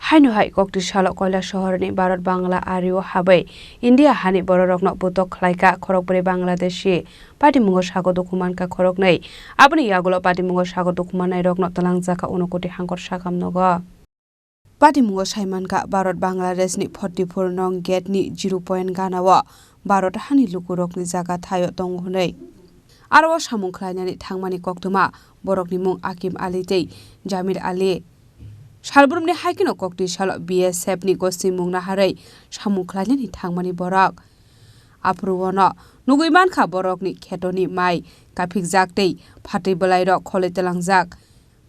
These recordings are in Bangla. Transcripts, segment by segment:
Hainu hai kokti shalok koila shahar ni Bharat Bangla Ario habai India hani bororokno butok khlaika khorokpuri Bangladeshi pati mungo sago dokuman ka khorok nei aboni yagulo pati mungo sago dokuman nai rokno talangjaka unokoti hangkor sakam nogo pati mungo saiman ka Bharat Bangladesh ni 44 nong gate ni 0 point ganawa Bharat hani lukurok ni jaga thayo tonghunei aro samung khlainani thangmani koktuma borokni mung Akim Ali tei Jamir Ali Shalburumni haikino kokti shalo BSF ni gosti mungna harai samukhlani ni thangmani borok apruwono nuguiman kha borok ni khetoni mai kapik jaktei phatei belai ro khole telangjak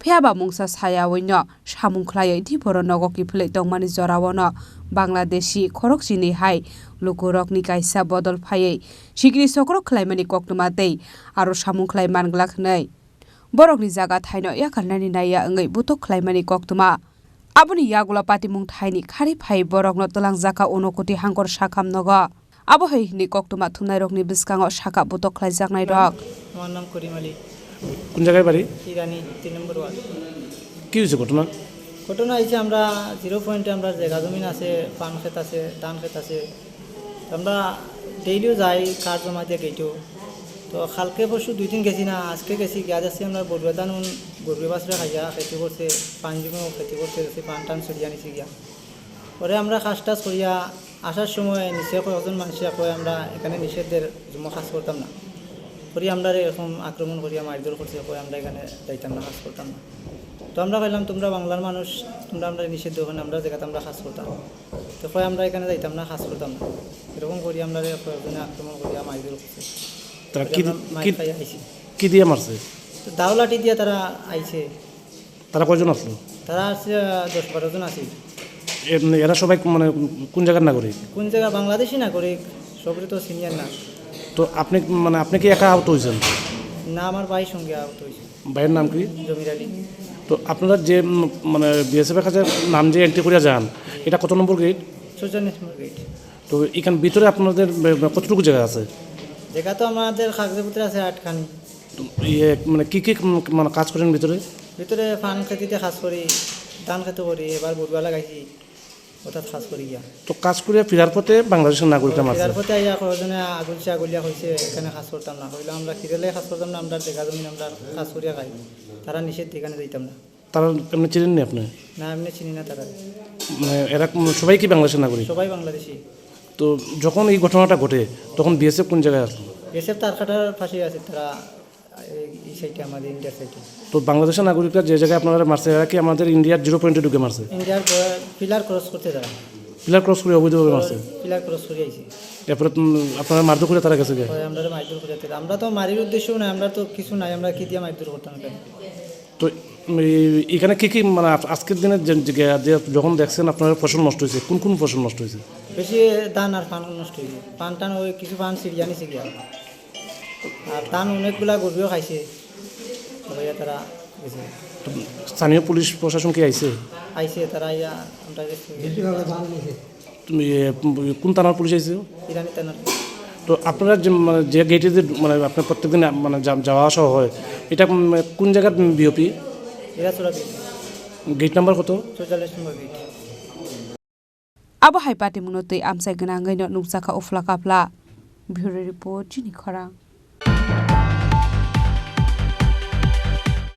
phiaba mungsa saya woino samukhlai di boro nogo kifle tongmani jorawono Bangladeshi khorok chini hai lukurok ni kaisa bodol phaiei sikri sokro khlaimani koktuma tei aro samukhlai manglak nei borok ni jaga thaino yakarnani naiya ngai butok khlaimani koktuma aboni yagula pati mung thaini khari phai borok no talangjaka unokoti hangkor sakam nogo abo hei ni koktuma thunai rok ni biskango saka butok khlaijak nai rok আমার নাম করিম আলী কোন জায়গায় বাড়ি ইরানি 3 নম্বর ওয়ার্ড কি হয়েছে ঘটনা ঘটনা হয়েছে আমরা 0 পয়েন্টে আমরা জায়গা জমিন আছে পান ক্ষেত আছে ধান ক্ষেত আছে আমরা ডেইলিও যাই কার জমা দিয়ে গেইটো তো কালকে পরশু 2 দিন গেছি না আজকে গেছি গিয়া যাচ্ছি আমরা বড়বেদান গরু বাছরা খাইয়া খেতে করছে পান জমিও খেতে করতে গেছি পান টান সরিয়া নিছি গিয়া পরে আমরা কাজটা করিয়া আসার সময় নিচে কয়েকজন মানুষের কয়ে আমরা এখানে নিষেধের জমা কাজ করতাম না করি আমরা এরকম আক্রমণ করিয়া মারধর করছে কয়ে আমরা এখানে যাইতাম না কাজ করতাম না তো আমরা কইলাম তোমরা বাংলার মানুষ তোমরা আমরা নিষেধ ওখানে আমরা জায়গাতে আমরা কাজ করতাম তো কয়ে আমরা এখানে যাইতাম না কাজ করতাম না এরকম করি আমরা কয়েকজনে আক্রমণ করিয়া মারধর করছে তারা কি দিয়ে মারছে তো দাও লাঠি দিয়ে তারা আইছে তারা কয়জন আসলো তারা আছে 10-12 জন আছে এরা সবাই মানে কোন জায়গার নাগরিক কোন জায়গা বাংলাদেশি নাগরিক সবরে তো সিনিয়র না তো আপনি কি একা আহত হয়েছেন না আমার ভাই সঙ্গে আহত হয়েছে ভাইয়ের নাম কি জমির আলী তো আপনারা যে মানে বিএসএফের কাছে নাম যে এন্ট্রি করে যান এটা কত নম্বর গেট 44 নম্বর গেট তো এখান ভিতরে আপনাদের কতটুকু জায়গা আছে জায়গা তো আমাদের কাগজপত্র আছে 8 খানি মানে কি মানে কাজ করেন ভিতরে ভিতরে পান খেতিতে কাজ করি ধান খেতে করি এবার বুটবা লাগাইছি ওটা কাজ করি গিয়া তো কাজ করে ফেরার পথে বাংলাদেশের নাগরিকরা মারছে ফেরার পথে আইয়া কয়েকজনে আগুলিয়া হয়েছে এখানে কাজ করতাম না হইলে আমরা ফিরেলে কাজ করতাম না আমরা জায়গা জমিন আমরা কাজ করিয়া খাই তারা নিষেধ এখানে যাইতাম না তারা এমনি চিনেননি আপনি না এমনি চিনি না তারা মানে এরা সবাই কি বাংলাদেশের নাগরিক সবাই বাংলাদেশি তো যখন এই ঘটনাটা ঘটে তখন বিএসএফ কোন জায়গায় আসলো বিএসএফ তার কাটার পাশে আছে তারা এই সাইডে আমাদের ইন্ডিয়ার সাইডে তো বাংলাদেশের নাগরিকরা যে জায়গায় আপনারা মারছে এরা কি আমাদের ইন্ডিয়ার 0 পয়েন্টে ঢুকে মারছে ইন্ডিয়ার পিলার ক্রস করতে তারা পিলার ক্রস করে অবৈধভাবে মারছে পিলার ক্রস করে আইছে এরপরে আপনারা মারধর করে তারা গেছে আমরা মারধর করে আমরা তো মারির উদ্দেশ্য না আমরা তো কিছু নাই আমরা কি দিয়ে মারধর করতাম তো এখানে কি মানে আজকের দিনে যখন দেখছেন আপনার ফসল নষ্ট হয়েছে কোন ফসল নষ্ট হয়েছে বেশি ধান আর পান নষ্ট হয়েছে পান টান ওই কিছু পান সিরিয়া নিছে গিয়া আর ধান অনেকগুলা গরুও খাইছে তারা গেছে স্থানীয় পুলিশ প্রশাসন কি আইছে তারা আইয়া আমরা কোন থানার পুলিশ আইছে ইরানি থানার তো আপনারা যে গেটে মানে আপনার প্রত্যেকদিন মানে যাওয়া আসা হয় এটা কোন জায়গার বিওপি গেট নাম্বার কত 44 নম্বর gate abo hai pati munotei amsai gnangai no nungsaka ufla kapla bureau report jini khara